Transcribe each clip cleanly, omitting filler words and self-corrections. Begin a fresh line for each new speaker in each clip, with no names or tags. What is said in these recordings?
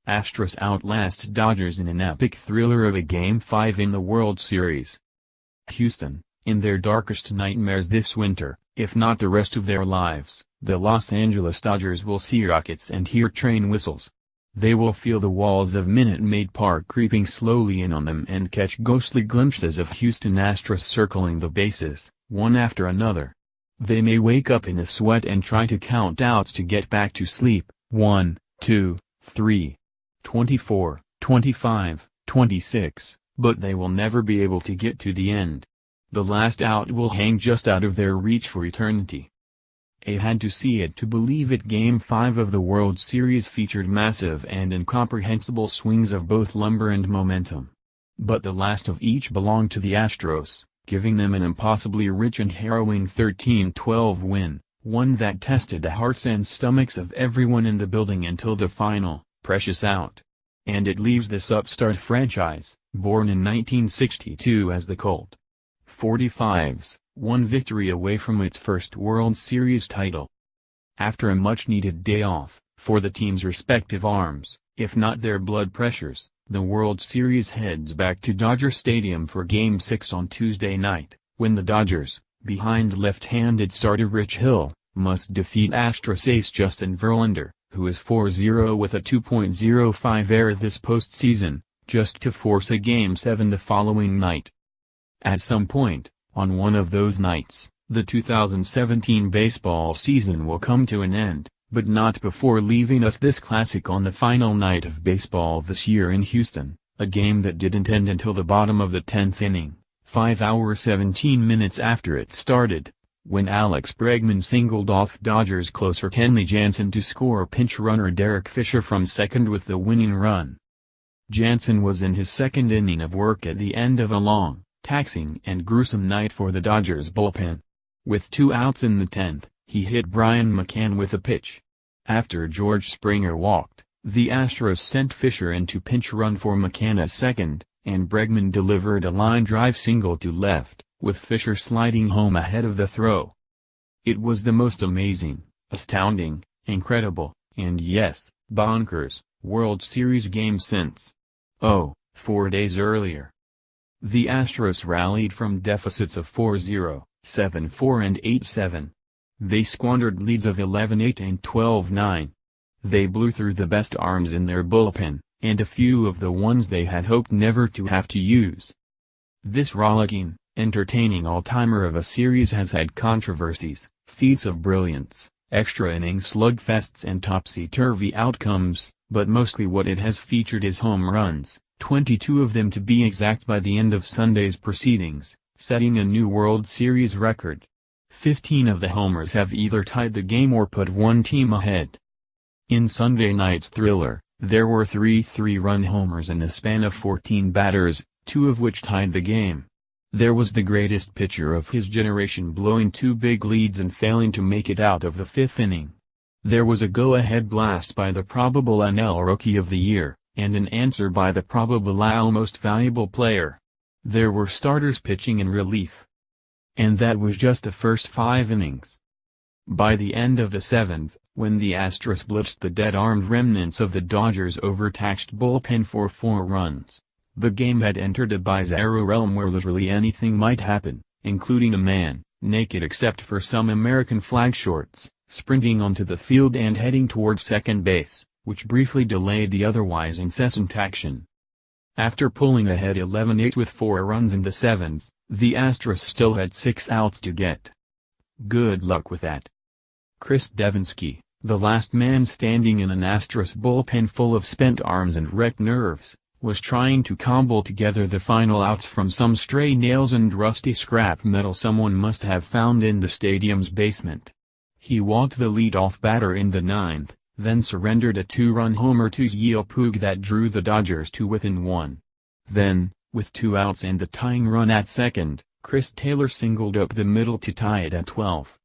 Astros outlast Dodgers in an epic thriller of a Game 5 in the World Series. Houston, in their darkest nightmares this winter, if not the rest of their lives, the Los Angeles Dodgers will see rockets and hear train whistles. They will feel the walls of Minute Maid Park creeping slowly in on them and catch ghostly glimpses of Houston Astros circling the bases, one after another. They may wake up in a sweat and try to count outs to get back to sleep, 1, 2, 3. 24, 25, 26, but they will never be able to get to the end. The last out will hang just out of their reach for eternity. I had to see it to believe it. Game 5 of the World Series featured massive and incomprehensible swings of both lumber and momentum. But the last of each belonged to the Astros, giving them an impossibly rich and harrowing 13-12 win, one that tested the hearts and stomachs of everyone in the building until the final, precious out. And it leaves this upstart franchise, born in 1962 as the Colt 45s, one victory away from its first World Series title. After a much-needed day off, for the team's respective arms, if not their blood pressures, the World Series heads back to Dodger Stadium for Game 6 on Tuesday night, when the Dodgers, behind left-handed starter Rich Hill, must defeat Astros ace Justin Verlander, who is 4-0 with a 2.05 ERA this postseason, just to force a Game 7 the following night. At some point, on one of those nights, the 2017 baseball season will come to an end, but not before leaving us this classic on the final night of baseball this year in Houston, a game that didn't end until the bottom of the 10th inning, 5 hours 17 minutes after it started, when Alex Bregman singled off Dodgers closer Kenley Jansen to score pinch runner Derek Fisher from second with the winning run. Jansen was in his second inning of work at the end of a long, taxing and gruesome night for the Dodgers bullpen. With 2 outs in the 10th, he hit Brian McCann with a pitch. After George Springer walked, the Astros sent Fisher into pinch run for McCann at second, and Bregman delivered a line drive single to left, with Fisher sliding home ahead of the throw. It was the most amazing, astounding, incredible, and yes, bonkers, World Series game since. 4 days earlier. The Astros rallied from deficits of 4-0, 7-4 and 8-7. They squandered leads of 11-8 and 12-9. They blew through the best arms in their bullpen, and a few of the ones they had hoped never to have to use. This rollicking, entertaining all-timer of a series has had controversies, feats of brilliance, extra innings slugfests and topsy-turvy outcomes, but mostly what it has featured is home runs, 22 of them to be exact by the end of Sunday's proceedings, setting a new World Series record. 15 of the homers have either tied the game or put one team ahead. In Sunday night's thriller, there were 3 3-run homers in a span of 14 batters, 2 of which tied the game. There was the greatest pitcher of his generation blowing 2 big leads and failing to make it out of the 5th inning. There was a go-ahead blast by the probable NL Rookie of the Year, and an answer by the probable AL Most Valuable Player. There were starters pitching in relief. And that was just the first 5 innings. By the end of the 7th, when the Astros blitzed the dead-armed remnants of the Dodgers' overtaxed bullpen for 4 runs, the game had entered a bizarro realm where literally anything might happen, including a man, naked except for some American flag shorts, sprinting onto the field and heading toward second base, which briefly delayed the otherwise incessant action. After pulling ahead 11-8 with 4 runs in the 7th, the Astros still had 6 outs to get. Good luck with that. Chris Devinsky, the last man standing in an Astros bullpen full of spent arms and wrecked nerves, was trying to cobble together the final outs from some stray nails and rusty scrap metal someone must have found in the stadium's basement. He walked the leadoff batter in the 9th, then surrendered a 2-run homer to Yale Puig that drew the Dodgers to within 1. Then, with 2 outs and the tying run at second, Chris Taylor singled up the middle to tie it at 12.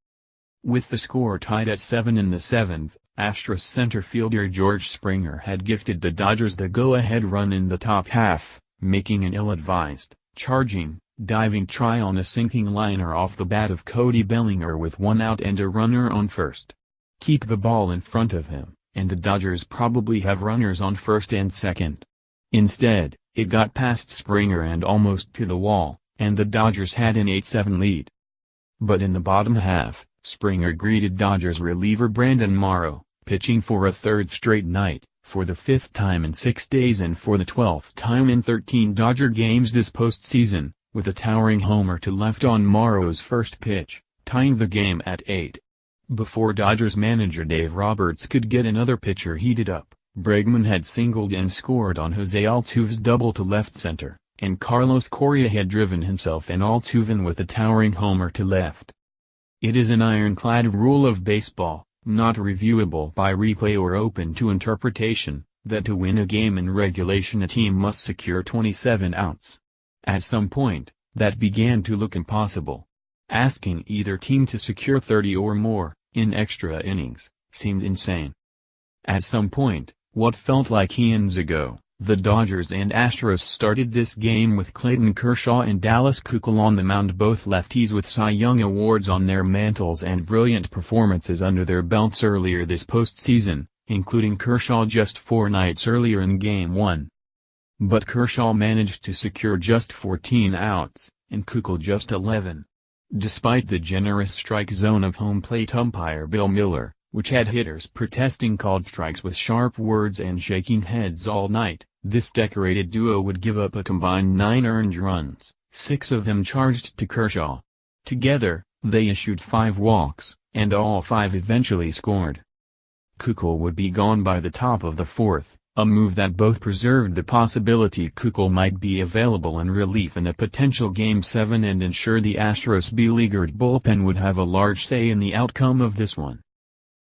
With the score tied at 7 in the 7th, Astros center fielder George Springer had gifted the Dodgers the go-ahead run in the top half, making an ill-advised, charging, diving try on a sinking liner off the bat of Cody Bellinger with one out and a runner on first. Keep the ball in front of him, and the Dodgers probably have runners on first and second. Instead, it got past Springer and almost to the wall, and the Dodgers had an 8-7 lead. But in the bottom half, Springer greeted Dodgers reliever Brandon Morrow, pitching for a third straight night, for the 5th time in 6 days and for the 12th time in 13 Dodger games this postseason, with a towering homer to left on Morrow's first pitch, tying the game at 8. Before Dodgers manager Dave Roberts could get another pitcher heated up, Bregman had singled and scored on Jose Altuve's double to left center, and Carlos Correa had driven himself and Altuve with a towering homer to left. It is an ironclad rule of baseball, not reviewable by replay or open to interpretation, that to win a game in regulation a team must secure 27 outs. At some point, that began to look impossible. Asking either team to secure 30 or more, in extra innings, seemed insane. At some point, what felt like eons ago, the Dodgers and Astros started this game with Clayton Kershaw and Dallas Keuchel on the mound, both lefties with Cy Young awards on their mantles and brilliant performances under their belts earlier this postseason, including Kershaw just 4 nights earlier in Game 1. But Kershaw managed to secure just 14 outs, and Keuchel just 11. Despite the generous strike zone of home plate umpire Bill Miller, which had hitters protesting called strikes with sharp words and shaking heads all night, this decorated duo would give up a combined 9 earned runs, 6 of them charged to Kershaw. Together, they issued 5 walks, and all 5 eventually scored. Keuchel would be gone by the top of the 4th, a move that both preserved the possibility Keuchel might be available in relief in a potential Game 7 and ensured the Astros' beleaguered bullpen would have a large say in the outcome of this one.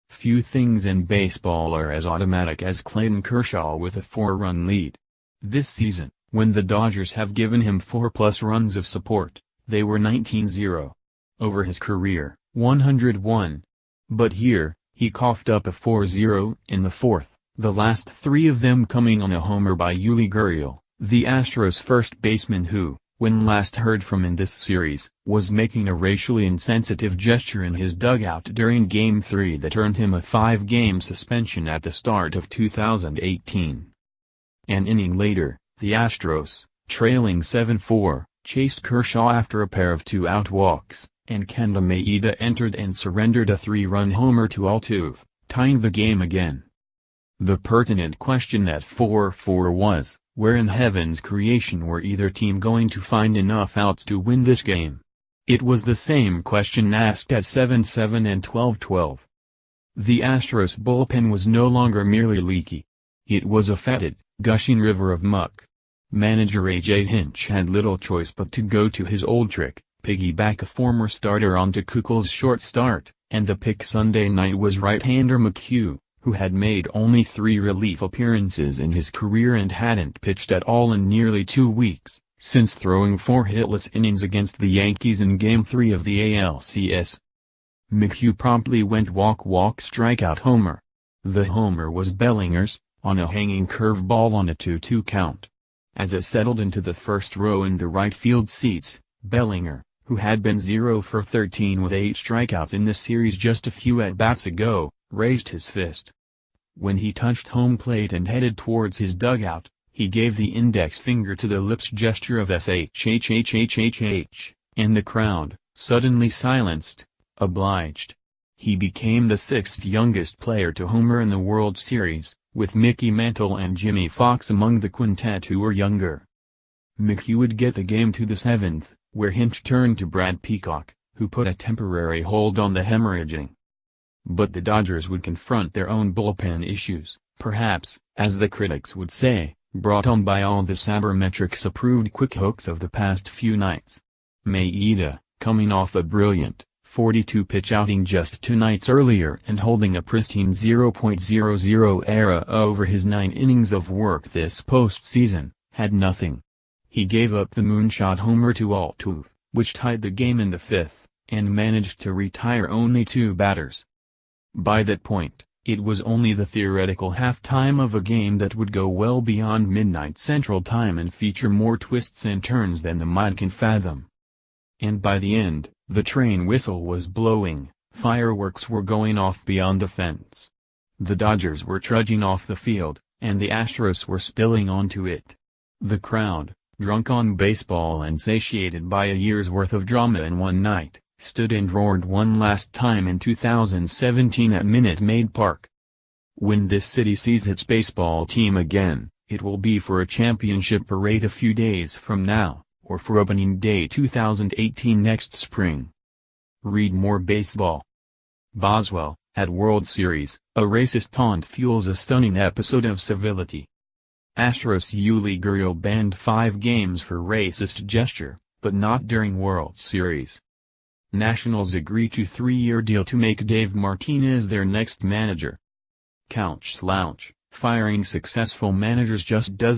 Few things in baseball are as automatic as Clayton Kershaw with a 4-run lead. This season, when the Dodgers have given him 4+ runs of support, they were 19-0. Over his career, 101. But here, he coughed up a 4-0 in the 4th. The last 3 of them coming on a homer by Yuli Gurriel, the Astros' first baseman who, when last heard from in this series, was making a racially insensitive gesture in his dugout during Game 3 that earned him a 5-game suspension at the start of 2018. An inning later, the Astros, trailing 7-4, chased Kershaw after a pair of 2-out walks, and Kenta Maeda entered and surrendered a 3-run homer to Altuve, tying the game again. The pertinent question at 4-4 was, where in heaven's creation were either team going to find enough outs to win this game? It was the same question asked at 7-7 and 12-12. The Astros bullpen was no longer merely leaky. It was a fetid, gushing river of muck. Manager A.J. Hinch had little choice but to go to his old trick, piggyback a former starter onto Keuchel's short start, and the pick Sunday night was right-hander McHugh, who had made only 3 relief appearances in his career and hadn't pitched at all in nearly 2 weeks, since throwing 4 hitless innings against the Yankees in Game 3 of the ALCS. McHugh promptly went walk-walk strikeout homer. The homer was Bellinger's, on a hanging curveball on a 2-2 count. As it settled into the first row in the right field seats, Bellinger, who had been 0 for 13 with 8 strikeouts in the series just a few at-bats ago, raised his fist. When he touched home plate and headed towards his dugout, he gave the index finger to the lips gesture of SHHHHHH, and the crowd, suddenly silenced, obliged. He became the 6th youngest player to homer in the World Series, with Mickey Mantle and Jimmy Fox among the quintet who were younger. McHugh would get the game to the 7th, where Hinch turned to Brad Peacock, who put a temporary hold on the hemorrhaging. But the Dodgers would confront their own bullpen issues, perhaps, as the critics would say, brought on by all the sabermetrics-approved quick hooks of the past few nights. Maeda, coming off a brilliant, 42-pitch outing just 2 nights earlier and holding a pristine 0.00 ERA over his 9 innings of work this postseason, had nothing. He gave up the moonshot homer to Altuve, which tied the game in the 5th, and managed to retire only 2 batters. By that point, It was only the theoretical halftime of a game that would go well beyond midnight Central Time and feature more twists and turns than the mind can fathom. And by the end, the train whistle was blowing, fireworks were going off beyond the fence. The Dodgers were trudging off the field, and the Astros were spilling onto it. The crowd, drunk on baseball and satiated by a year's worth of drama in one night, stood and roared one last time in 2017 at Minute Maid Park. When this city sees its baseball team again, it will be for a championship parade a few days from now, or for opening day 2018 next spring. Read more baseball. Boswell, at World Series, a racist taunt fuels a stunning episode of civility. Astros Yuli Gurriel banned 5 games for racist gesture, but not during World Series. Nationals agree to 3-year deal to make Dave Martinez their next manager. Couch slouch, firing successful managers just doesn't